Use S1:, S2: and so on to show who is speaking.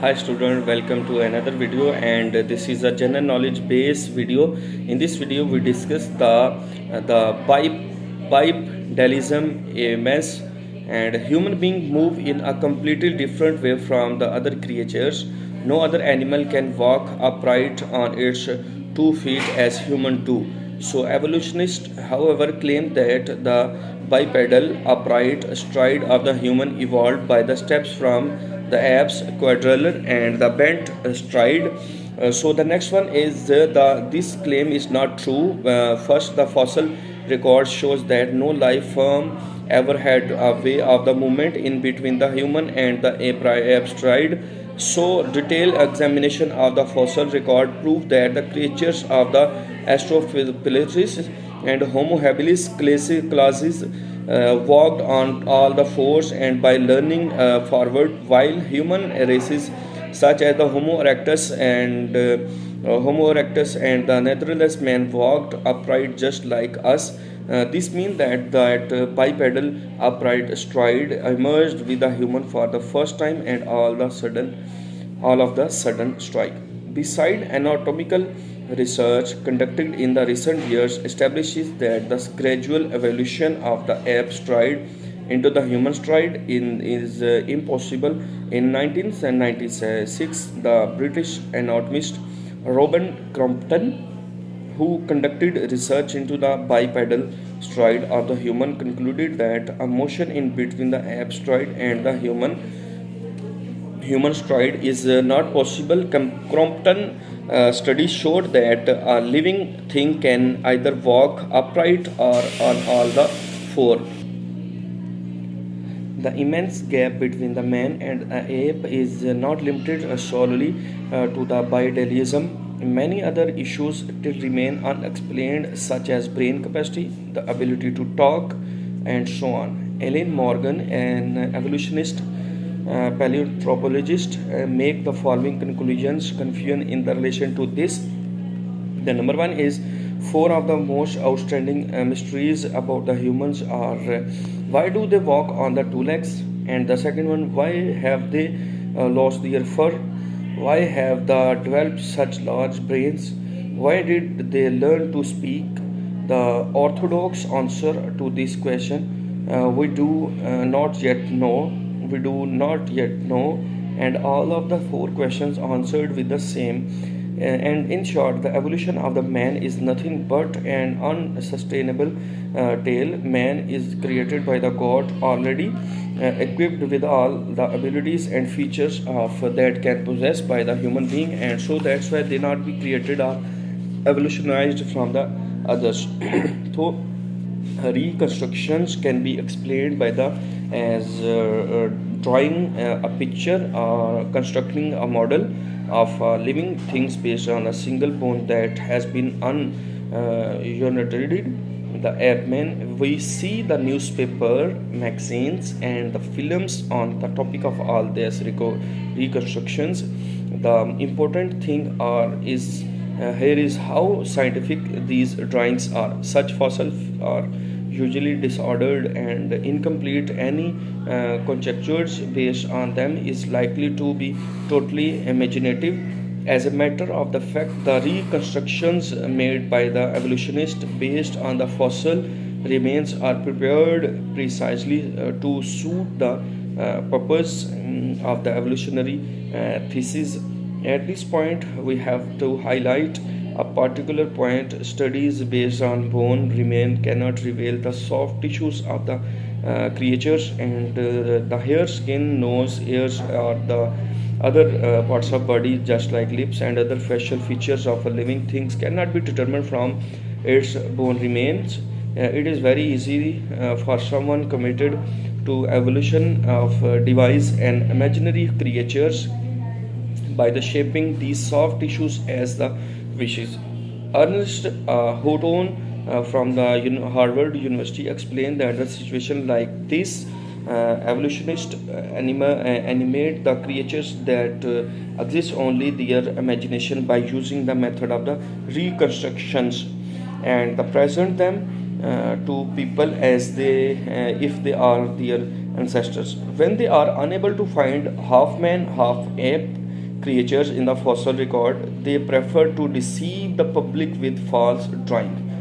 S1: Hi student, welcome to another video, and this is a general knowledge based video. In this video we discuss the bipedalism, AMS, and human being move in a completely different way from the other creatures. No other animal can walk upright on its 2 feet as human do. So evolutionists, however, claim that the bipedal upright stride of the human evolved by the steps from the apes, quadrilateral, and the bent stride. So the next one is the this claim is not true. First, the fossil record shows that no life form ever had a way of the movement in between the human and the ape stride. So, detailed examination of the fossil record proved that the creatures of the Australopithecus and Homo habilis classes walked on all the fours and by leaning forward, while human races such as the Homo erectus and the Netherlands man walked upright just like us. This means that bipedal upright stride emerged with the human for the first time, and all of the sudden strike. Beside anatomical research conducted in the recent years establishes that the gradual evolution of the ape stride into the human stride is impossible. In 1996, the British anatomist Robin Crompton, who conducted research into the bipedal stride of the human, concluded that a motion in between the ape stride and the human stride is not possible. Crompton study showed that a living thing can either walk upright or on all the four. The immense gap between the man and the ape is not limited solely to the bipedalism. Many other issues still remain unexplained, such as brain capacity, the ability to talk, and so on. Ellen Morgan, an evolutionist paleoanthropologist, make the following conclusions confusion in the relation to this. The number one is four of the most outstanding mysteries about the humans are why do they walk on the two legs, and the second one, why have they lost their fur, why have they developed such large brains, why did they learn to speak. The orthodox answer to this question, we do not yet know, and all of the four questions answered with the same. And in short, the evolution of the man is nothing but an unsustainable tale. Man is created by the God, already equipped with all the abilities and features of that can possess by the human being, and so that's why they not be created or evolutionized from the others. So reconstructions can be explained by the as drawing a picture or constructing a model of living things based on a single bone that has been ununited. The ape man, we see the newspaper, magazines, and the films on the topic of all these reconstructions. The important thing is here is how scientific these drawings are. Such fossils are usually disordered and incomplete. Any conjectures based on them is likely to be totally imaginative. As a matter of the fact, the reconstructions made by the evolutionists based on the fossil remains are prepared precisely to suit the purpose of the evolutionary thesis. At this point, we have to highlight a particular point. Studies based on bone remain cannot reveal the soft tissues of the creatures, and the hair, skin, nose, ears, or the other parts of body, just like lips and other facial features of a living things, cannot be determined from its bone remains. It is very easy for someone committed to evolution of devise and imaginary creatures by the shaping these soft tissues as the wishes. Ernest Houghton from the Harvard University explained that the situation like this, evolutionists animate the creatures that exist only their imagination by using the method of the reconstructions, and present them to people as they if they are their ancestors. When they are unable to find half man, half ape, creatures in the fossil record, they prefer to deceive the public with false drawing.